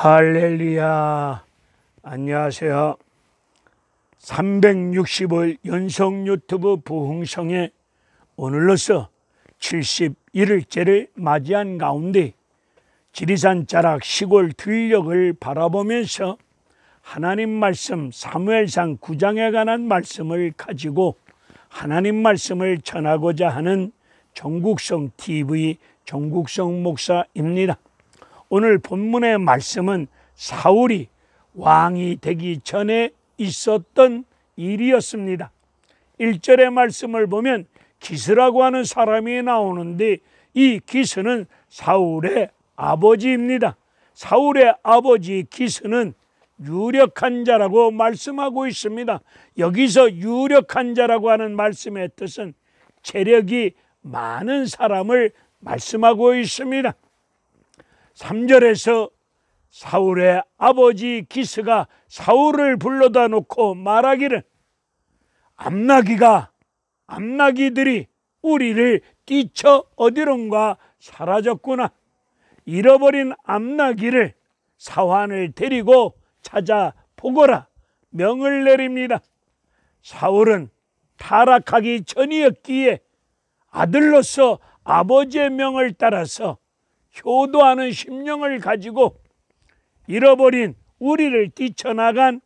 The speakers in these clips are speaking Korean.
할렐루야. 안녕하세요. 360일 연속 유튜브 부흥성에 오늘로서 71일째를 맞이한 가운데 지리산 자락 시골 들녘을 바라보면서 하나님 말씀 사무엘상 9장에 관한 말씀을 가지고 하나님 말씀을 전하고자 하는 정국성 TV 정국성 목사입니다. 오늘 본문의 말씀은 사울이 왕이 되기 전에 있었던 일이었습니다. 1절의 말씀을 보면 기스라고 하는 사람이 나오는데 이 기스는 사울의 아버지입니다. 사울의 아버지 기스는 유력한 자라고 말씀하고 있습니다. 여기서 유력한 자라고 하는 말씀의 뜻은 재력이 많은 사람을 말씀하고 있습니다. 3절에서 사울의 아버지 기스가 사울을 불러다 놓고 말하기를 암나기들이 우리를 뛰쳐 어디론가 사라졌구나. 잃어버린 암나기를 사환을 데리고 찾아보거라 명을 내립니다. 사울은 타락하기 전이었기에 아들로서 아버지의 명을 따라서 효도하는 심령을 가지고 잃어버린 우리를 뛰쳐나간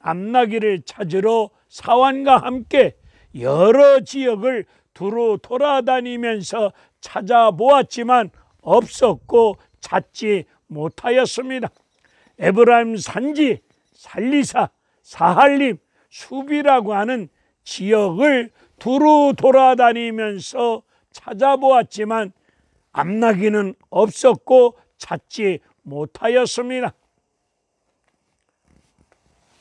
암나기를 찾으러 사환과 함께 여러 지역을 두루 돌아다니면서 찾아보았지만 없었고 찾지 못하였습니다. 에브라임 산지, 살리사, 사할림, 수비라고 하는 지역을 두루 돌아다니면서 찾아보았지만 암나기는 없었고 찾지 못하였습니다.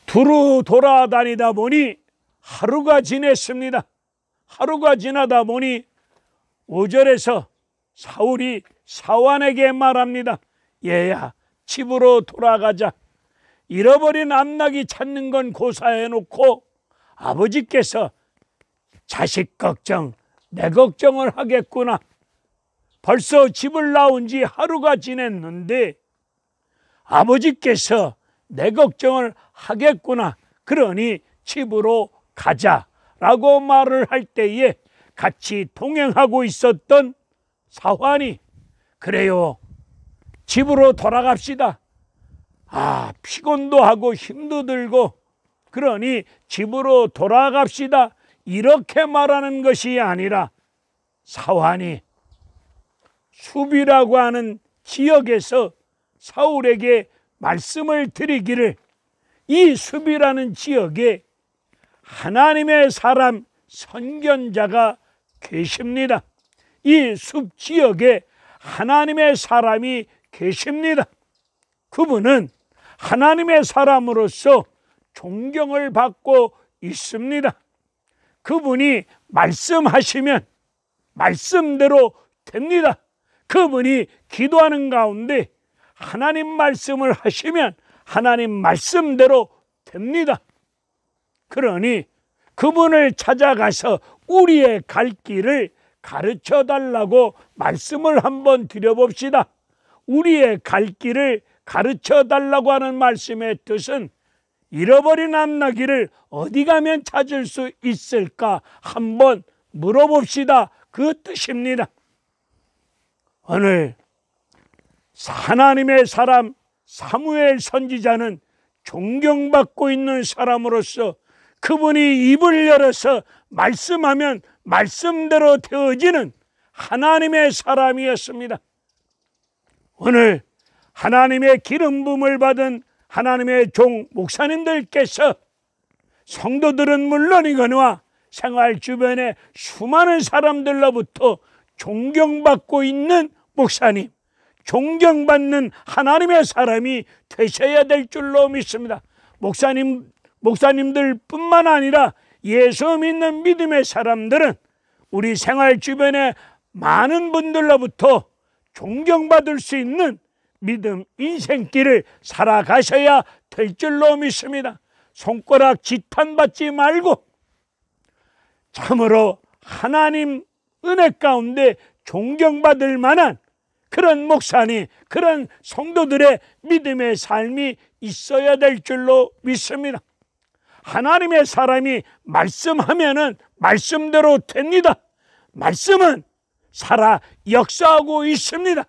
두루 돌아다니다 보니 하루가 지냈습니다. 하루가 지나다 보니 5절에서 사울이 사환에게 말합니다. 얘야, 집으로 돌아가자. 잃어버린 암나기 찾는 건 고사해놓고 아버지께서 자식 걱정, 내 걱정을 하겠구나. 벌써 집을 나온 지 하루가 지냈는데 아버지께서 내 걱정을 하겠구나. 그러니 집으로 가자라고 말을 할 때에 같이 동행하고 있었던 사환이 그래요, 집으로 돌아갑시다. 피곤도 하고 힘도 들고 그러니 집으로 돌아갑시다 이렇게 말하는 것이 아니라 사환이 수비라고 하는 지역에서 사울에게 말씀을 드리기를 이 수비라는 지역에 하나님의 사람 선견자가 계십니다. 이 숲 지역에 하나님의 사람이 계십니다. 그분은 하나님의 사람으로서 존경을 받고 있습니다. 그분이 말씀하시면 말씀대로 됩니다. 그분이 기도하는 가운데 하나님 말씀을 하시면 하나님 말씀대로 됩니다. 그러니 그분을 찾아가서 우리의 갈 길을 가르쳐 달라고 말씀을 한번 드려봅시다. 우리의 갈 길을 가르쳐 달라고 하는 말씀의 뜻은 잃어버린 암나기를 어디 가면 찾을 수 있을까 한번 물어봅시다. 그 뜻입니다. 오늘 하나님의 사람 사무엘 선지자는 존경받고 있는 사람으로서 그분이 입을 열어서 말씀하면 말씀대로 되어지는 하나님의 사람이었습니다. 오늘 하나님의 기름 부음을 받은 하나님의 종 목사님들께서 성도들은 물론이거니와 생활 주변의 수많은 사람들로부터 존경받고 있는 목사님, 존경받는 하나님의 사람이 되셔야 될 줄로 믿습니다. 목사님들 뿐만 아니라 예수 믿는 믿음의 사람들은 우리 생활 주변의 많은 분들로부터 존경받을 수 있는 믿음 인생길을 살아가셔야 될 줄로 믿습니다. 손가락 지탄받지 말고 참으로 하나님 은혜 가운데 존경받을 만한 그런 목사님, 그런 성도들의 믿음의 삶이 있어야 될 줄로 믿습니다. 하나님의 사람이 말씀하면은 말씀대로 됩니다. 말씀은 살아 역사하고 있습니다.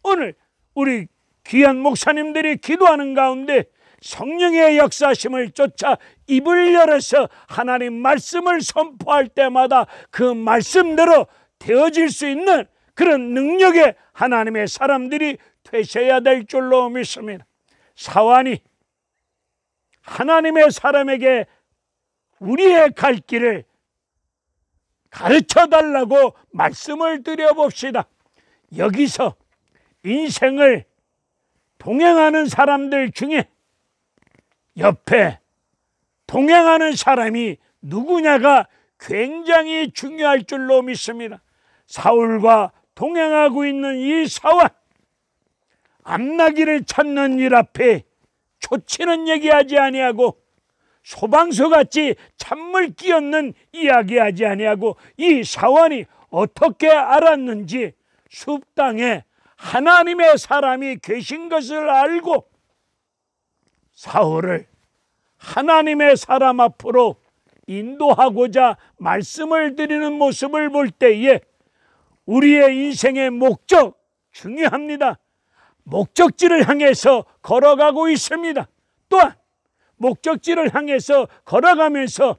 오늘 우리 귀한 목사님들이 기도하는 가운데 성령의 역사심을 쫓아 입을 열어서 하나님 말씀을 선포할 때마다 그 말씀대로 되어질 수 있는 그런 능력의 하나님의 사람들이 되셔야 될 줄로 믿습니다. 사환이 하나님의 사람에게 우리의 갈 길을 가르쳐 달라고 말씀을 드려봅시다. 여기서 인생을 동행하는 사람들 중에 옆에 동행하는 사람이 누구냐가 굉장히 중요할 줄로 믿습니다. 사울과 동행하고 있는 이 사환, 암나기를 찾는 일 앞에 초치는 얘기하지 아니하고 소방서같이 찬물 끼얹는 이야기하지 아니하고 이 사환이 어떻게 알았는지 숲 땅에 하나님의 사람이 계신 것을 알고 사울을 하나님의 사람 앞으로 인도하고자 말씀을 드리는 모습을 볼 때에 우리의 인생의 목적 중요합니다. 목적지를 향해서 걸어가고 있습니다. 또한 목적지를 향해서 걸어가면서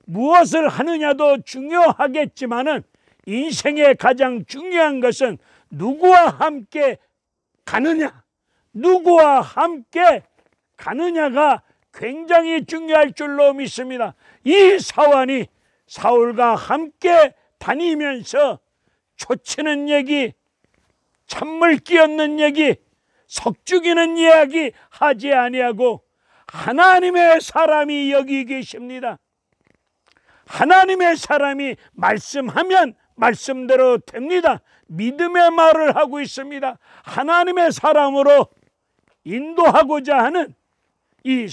무엇을 하느냐도 중요하겠지만은 인생의 가장 중요한 것은 누구와 함께 가느냐, 누구와 함께 가느냐가 굉장히 중요할 줄로 믿습니다. 이 사환이 사울과 함께 다니면서 초치는 얘기, 찬물 끼얹는 얘기, 석죽이는 이야기 하지 아니하고 하나님의 사람이 여기 계십니다. 하나님의 사람이 말씀하면 말씀대로 됩니다. 믿음의 말을 하고 있습니다. 하나님의 사람으로 인도하고자 하는 이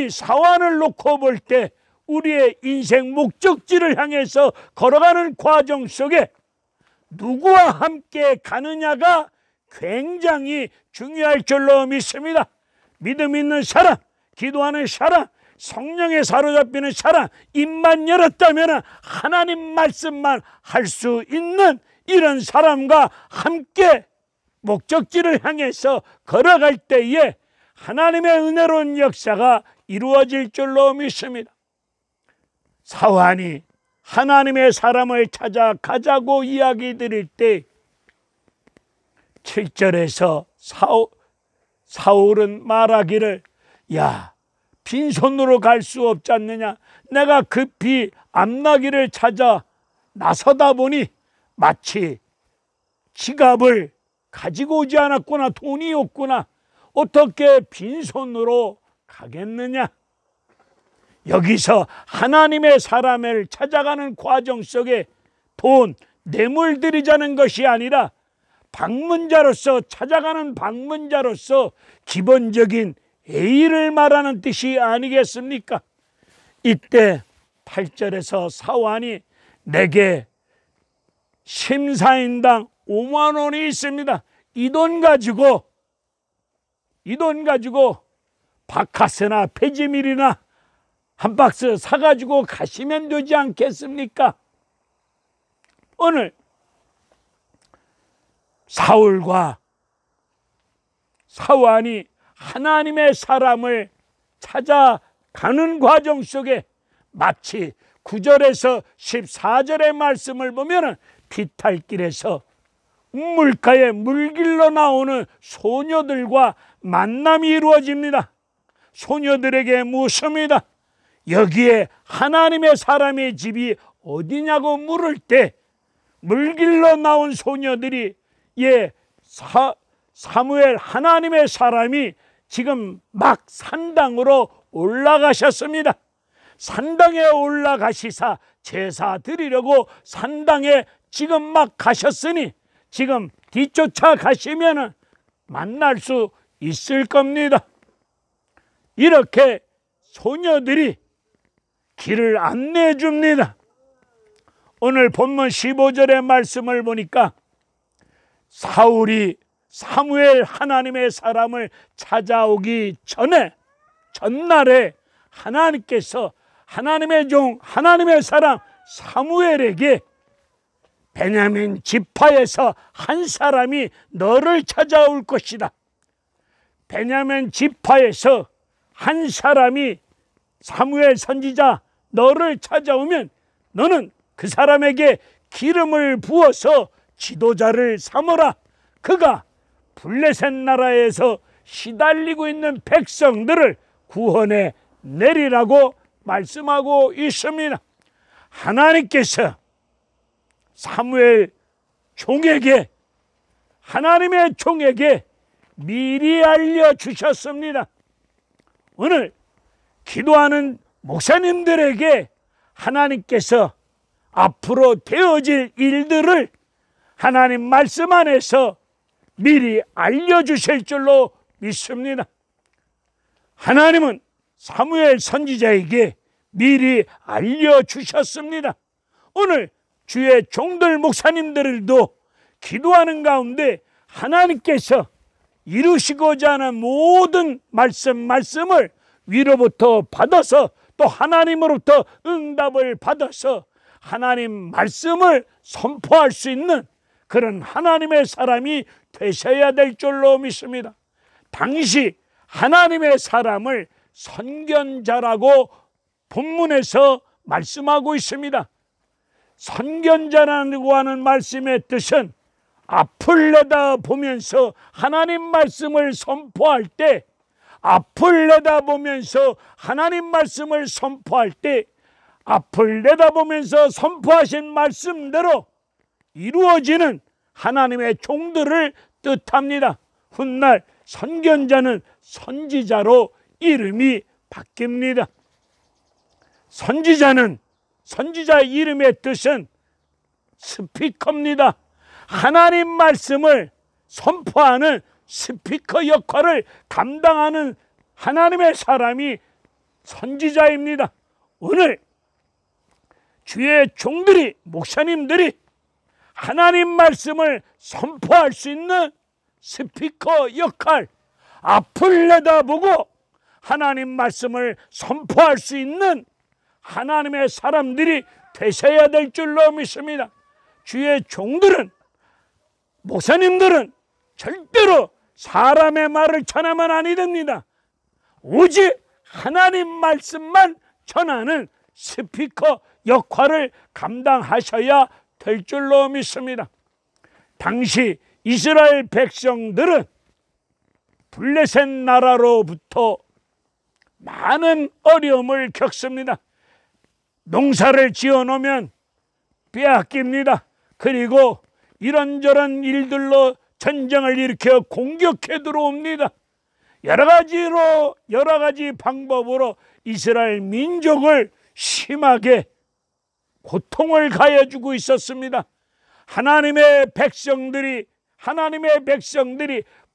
사환을 놓고 볼 때 우리의 인생 목적지를 향해서 걸어가는 과정 속에 누구와 함께 가느냐가 굉장히 중요할 줄로 믿습니다. 믿음 있는 사람, 기도하는 사람, 성령에 사로잡히는 사람, 입만 열었다면 하나님 말씀만 할 수 있는 이런 사람과 함께 목적지를 향해서 걸어갈 때에 하나님의 은혜로운 역사가 이루어질 줄로 믿습니다. 사환이 하나님의 사람을 찾아가자고 이야기 드릴 때 7절에서 사울은 말하기를 야, 빈손으로 갈 수 없지 않느냐. 내가 급히 암나기를 찾아 나서다 보니 마치 지갑을 가지고 오지 않았구나, 돈이 없구나. 어떻게 빈손으로 가겠느냐. 여기서 하나님의 사람을 찾아가는 과정 속에 돈, 뇌물 드리자는 것이 아니라 방문자로서 찾아가는 방문자로서 기본적인 예의를 말하는 뜻이 아니겠습니까? 이때 8절에서 사환이 내게 심사인당 5만 원이 있습니다. 이 돈 가지고 바카스나 페지밀이나 한 박스 사가지고 가시면 되지 않겠습니까? 오늘 사울과 사환이 하나님의 사람을 찾아가는 과정 속에 마치 9절에서 14절의 말씀을 보면 비탈길에서 물가에 물길로 나오는 소녀들과 만남이 이루어집니다. 소녀들에게 묻습니다. 여기에 하나님의 사람의 집이 어디냐고 물을 때 물길로 나온 소녀들이 사무엘 하나님의 사람이 지금 막 산당으로 올라가셨습니다. 산당에 올라가시사 제사 드리려고 산당에 지금 막 가셨으니 지금 뒤쫓아 가시면 만날 수 있을 겁니다. 이렇게 소녀들이 길을 안내해 줍니다. 오늘 본문 15절의 말씀을 보니까 사울이 사무엘 하나님의 사람을 찾아오기 전날에 하나님께서 하나님의 종 하나님의 사람 사무엘에게 베냐민 지파에서 한 사람이 너를 찾아올 것이다. 베냐민 지파에서 한 사람이 사무엘 선지자 너를 찾아오면 너는 그 사람에게 기름을 부어서 지도자를 삼으라. 그가 블레셋 나라에서 시달리고 있는 백성들을 구원해 내리라고 말씀하고 있습니다. 하나님께서 사무엘 종에게 하나님의 종에게 미리 알려주셨습니다. 오늘 기도하는 목사님들에게 하나님께서 앞으로 되어질 일들을 하나님 말씀 안에서 미리 알려주실 줄로 믿습니다. 하나님은 사무엘 선지자에게 미리 알려주셨습니다. 오늘 주의 종들 목사님들도 기도하는 가운데 하나님께서 이루시고자 하는 모든 말씀을 위로부터 받아서 또 하나님으로부터 응답을 받아서 하나님 말씀을 선포할 수 있는 그런 하나님의 사람이 되셔야 될 줄로 믿습니다. 당시 하나님의 사람을 선견자라고 본문에서 말씀하고 있습니다. 선견자라고 하는 말씀의 뜻은 앞을 내다보면서 하나님 말씀을 선포할 때, 앞을 내다보면서 하나님 말씀을 선포할 때 앞을 내다보면서 선포하신 말씀대로 이루어지는 하나님의 종들을 뜻합니다. 훗날 선견자는 선지자로 이름이 바뀝니다. 선지자 이름의 뜻은 스피커입니다. 하나님 말씀을 선포하는 스피커 역할을 감당하는 하나님의 사람이 선지자입니다. 오늘 주의 종들이 목사님들이 하나님 말씀을 선포할 수 있는 스피커 역할, 앞을 내다보고 하나님 말씀을 선포할 수 있는 하나님의 사람들이 되셔야 될 줄로 믿습니다. 주의 종들은, 목사님들은 절대로 사람의 말을 전하면 아니 됩니다. 오직 하나님 말씀만 전하는 스피커 역할을 감당하셔야 될 줄로 믿습니다. 당시 이스라엘 백성들은 블레셋 나라로부터 많은 어려움을 겪습니다. 농사를 지어놓으면 빼앗깁니다. 그리고 이런저런 일들로 전쟁을 일으켜 공격해 들어옵니다. 여러 가지 방법으로 이스라엘 민족을 심하게 고통을 가해주고 있었습니다. 하나님의 백성들이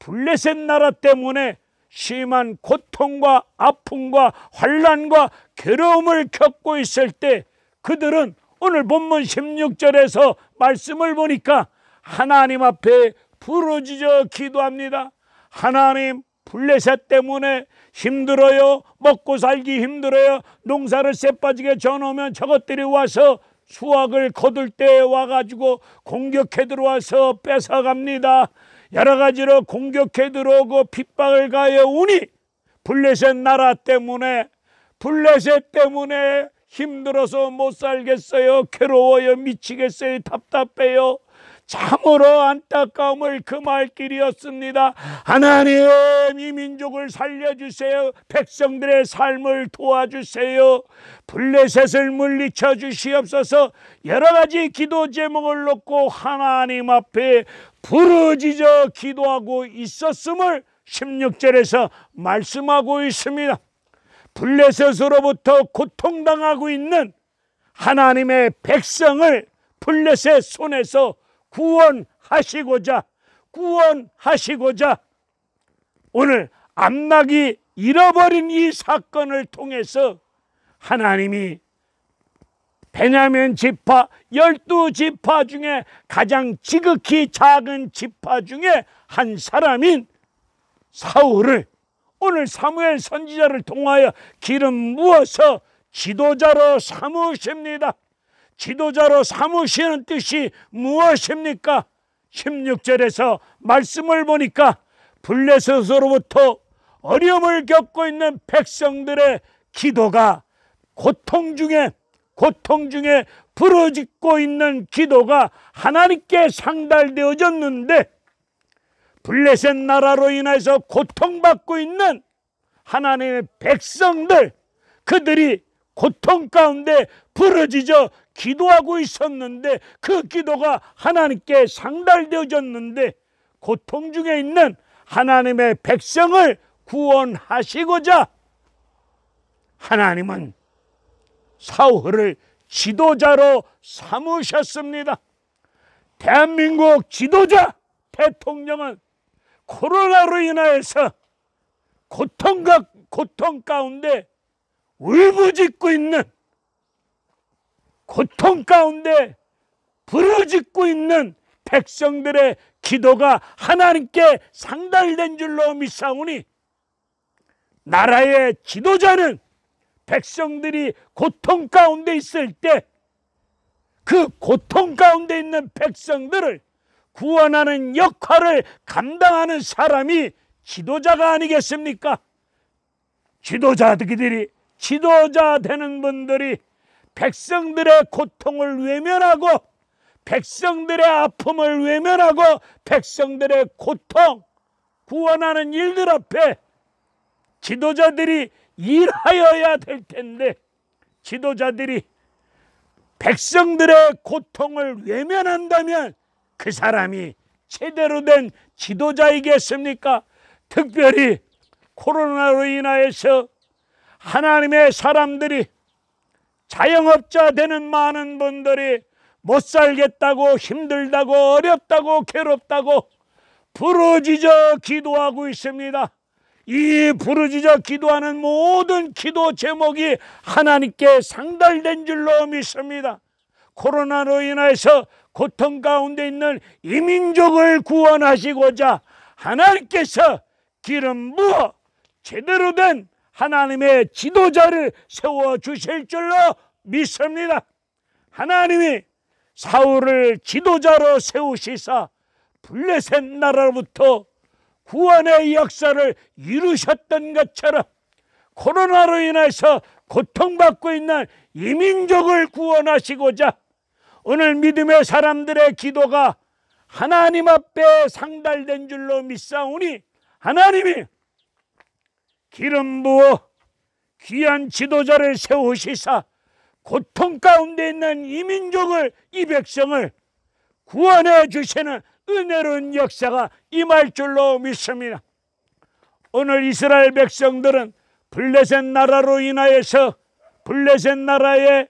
블레셋 나라 때문에 심한 고통과 아픔과 환난과 괴로움을 겪고 있을 때 그들은 오늘 본문 16절에서 말씀을 보니까 하나님 앞에 부르짖어 기도합니다. 하나님, 블레셋 때문에 힘들어요. 먹고 살기 힘들어요. 농사를 쎄빠지게 져놓으면 저것들이 와서 수확을 거둘 때 와가지고 공격해 들어와서 뺏어갑니다. 여러 가지로 공격해 들어오고 핍박을 가해오니 블레셋 나라 때문에, 블레셋 때문에 힘들어서 못 살겠어요. 괴로워요. 미치겠어요. 답답해요. 참으로 안타까움을 금할 길이었습니다. 하나님, 이 민족을 살려주세요. 백성들의 삶을 도와주세요. 블레셋을 물리쳐 주시옵소서. 여러 가지 기도 제목을 놓고 하나님 앞에 부르짖어 기도하고 있었음을 16절에서 말씀하고 있습니다. 블레셋으로부터 고통당하고 있는 하나님의 백성을 블레셋 손에서 구원하시고자 오늘 암낙이 잃어버린 이 사건을 통해서 하나님이 베냐민 지파 12지파 중에 가장 지극히 작은 지파 중에 한 사람인 사울을 오늘 사무엘 선지자를 통하여 기름 부어서 지도자로 삼으십니다. 지도자로 삼으시는 뜻이 무엇입니까? 16절에서 말씀을 보니까 블레셋으로부터 어려움을 겪고 있는 백성들의 기도가 고통 중에 부르짖고 있는 기도가 하나님께 상달되어졌는데, 블레셋 나라로 인해서 고통받고 있는 하나님의 백성들, 그들이 고통 가운데 부르짖어 기도하고 있었는데 그 기도가 하나님께 상달되어졌는데, 고통 중에 있는 하나님의 백성을 구원하시고자 하나님은 사울을 지도자로 삼으셨습니다. 대한민국 지도자 대통령은 코로나로 인하여서 고통 가운데 울부짖고 있는, 고통 가운데 부르짖고 있는 백성들의 기도가 하나님께 상달된 줄로 믿사오니, 나라의 지도자는 백성들이 고통 가운데 있을 때 그 고통 가운데 있는 백성들을 구원하는 역할을 감당하는 사람이 지도자가 아니겠습니까? 지도자 되는 분들이 백성들의 고통을 외면하고, 백성들의 아픔을 외면하고, 백성들의 고통 구원하는 일들 앞에 지도자들이 일하여야 될 텐데, 지도자들이 백성들의 고통을 외면한다면 그 사람이 제대로 된 지도자이겠습니까? 특별히 코로나로 인하여서 하나님의 사람들이, 자영업자 되는 많은 분들이 못 살겠다고, 힘들다고, 어렵다고, 괴롭다고 부르짖어 기도하고 있습니다. 이 부르짖어 기도하는 모든 기도 제목이 하나님께 상달된 줄로 믿습니다. 코로나로 인해서 고통 가운데 있는 이민족을 구원하시고자 하나님께서 기름 부어 제대로 된 하나님의 지도자를 세워주실 줄로 믿습니다. 하나님이 사울을 지도자로 세우시사 블레셋 나라로부터 구원의 역사를 이루셨던 것처럼, 코로나로 인해서 고통받고 있는 이민족을 구원하시고자 오늘 믿음의 사람들의 기도가 하나님 앞에 상달된 줄로 믿사오니, 하나님이 기름 부어 귀한 지도자를 세우시사 고통 가운데 있는 이민족을, 이 백성을 구원해 주시는 은혜로운 역사가 임할 줄로 믿습니다. 오늘 이스라엘 백성들은 블레셋 나라로 인하여서, 블레셋 나라에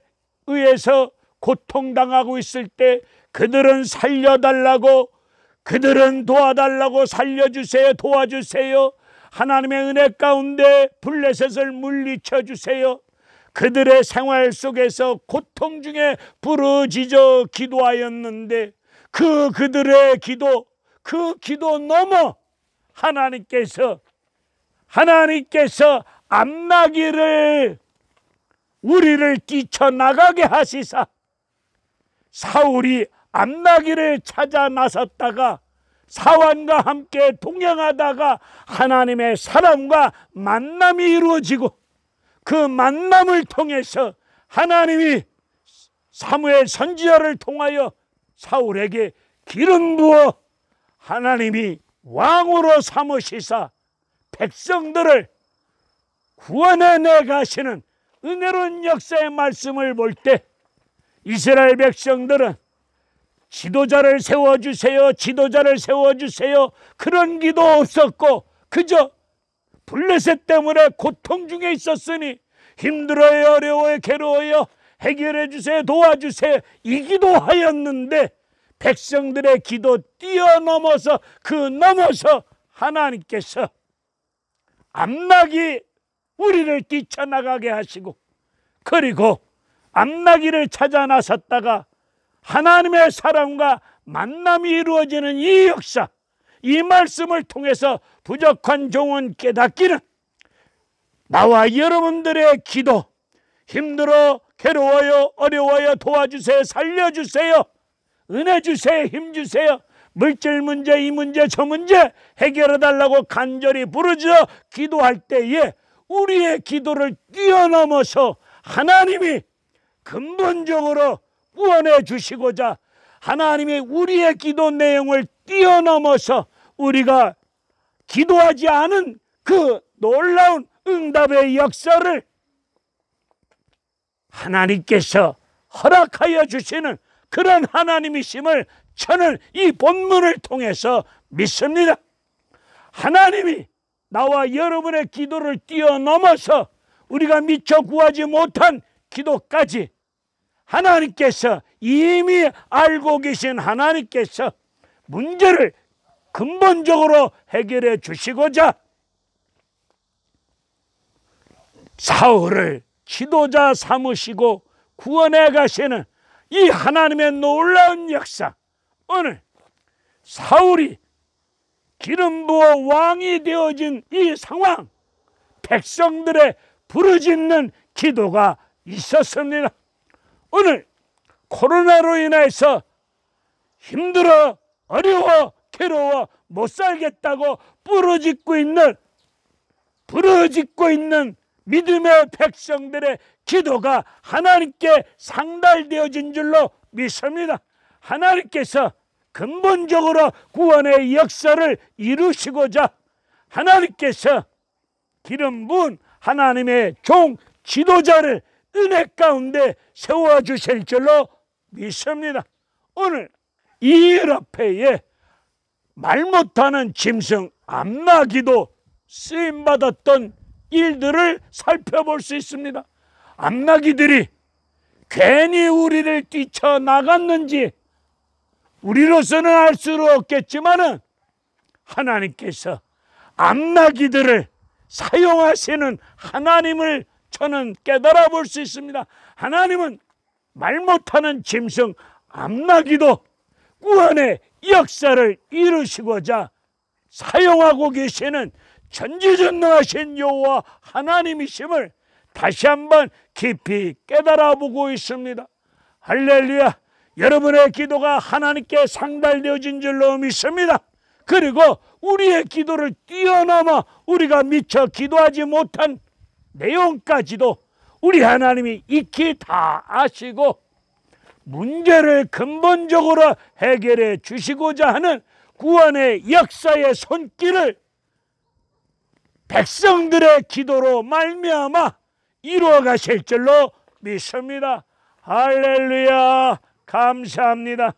의해서 고통당하고 있을 때 그들은 살려달라고, 그들은 도와달라고, 살려주세요, 도와주세요, 하나님의 은혜 가운데 블레셋을 물리쳐 주세요, 그들의 생활 속에서 고통 중에 부르짖어 기도하였는데, 그들의 기도, 그 기도 넘어 하나님께서 암나기를 우리를 뛰쳐나가게 하시사, 사울이 암나기를 찾아 나섰다가 사환과 함께 동행하다가 하나님의 사람과 만남이 이루어지고, 그 만남을 통해서 하나님이 사무엘 선지자를 통하여 사울에게 기름 부어 하나님이 왕으로 삼으시사 백성들을 구원해 내가시는 은혜로운 역사의 말씀을 볼 때, 이스라엘 백성들은 지도자를 세워주세요, 지도자를 세워주세요, 그런 기도 없었고 그저 블레셋 때문에 고통 중에 있었으니 힘들어요, 어려워요, 괴로워요, 해결해 주세요, 도와주세요, 이 기도하였는데, 백성들의 기도 뛰어넘어서 넘어서 하나님께서 암나기 우리를 뛰쳐나가게 하시고, 그리고 암나기를 찾아 나섰다가 하나님의 사랑과 만남이 이루어지는 이 역사, 이 말씀을 통해서 부족한 종은 깨닫기는 나와 여러분들의 기도, 힘들어 괴로워요 어려워요 도와주세요 살려주세요 은혜 주세요 힘 주세요 물질 문제 이 문제 저 문제 해결해 달라고 간절히 부르짖어 기도할 때에 우리의 기도를 뛰어넘어서 하나님이 근본적으로 구원해 주시고자 하나님이 우리의 기도 내용을 뛰어넘어서 우리가 기도하지 않은 그 놀라운 응답의 역사를 하나님께서 허락하여 주시는 그런 하나님이심을 저는 이 본문을 통해서 믿습니다. 하나님이 나와 여러분의 기도를 뛰어넘어서 우리가 미처 구하지 못한 기도까지 하나님께서 이미 알고 계신 하나님께서 문제를 근본적으로 해결해 주시고자 사울을 지도자 삼으시고 구원해 가시는 이 하나님의 놀라운 역사, 오늘 사울이 기름 부어 왕이 되어진 이 상황, 백성들의 부르짖는 기도가 있었습니다. 오늘 코로나로 인해서 힘들어 어려워 괴로워 못 살겠다고 부르짖고 있는 믿음의 백성들의 기도가 하나님께 상달되어진 줄로 믿습니다. 하나님께서 근본적으로 구원의 역사를 이루시고자 하나님께서 기름 부은 하나님의 종 지도자를 은혜 가운데 세워주실 줄로 믿습니다. 오늘 이 일 앞에 말 못하는 짐승 암나기도 쓰임받았던 일들을 살펴볼 수 있습니다. 암나기들이 괜히 우리를 뛰쳐나갔는지 우리로서는 알 수는 없겠지만 하나님께서 암나기들을 사용하시는 하나님을 저는 깨달아 볼 수 있습니다. 하나님은 말 못하는 짐승 암나기도 구원의 역사를 이루시고자 사용하고 계시는 전지전능하신 여호와 하나님이심을 다시 한번 깊이 깨달아보고 있습니다. 할렐루야. 여러분의 기도가 하나님께 상달되어진 줄로 믿습니다. 그리고 우리의 기도를 뛰어넘어 우리가 미처 기도하지 못한 내용까지도 우리 하나님이 익히 다 아시고 문제를 근본적으로 해결해 주시고자 하는 구원의 역사의 손길을 백성들의 기도로 말미암아 이루어 가실 줄로 믿습니다. 할렐루야. 감사합니다.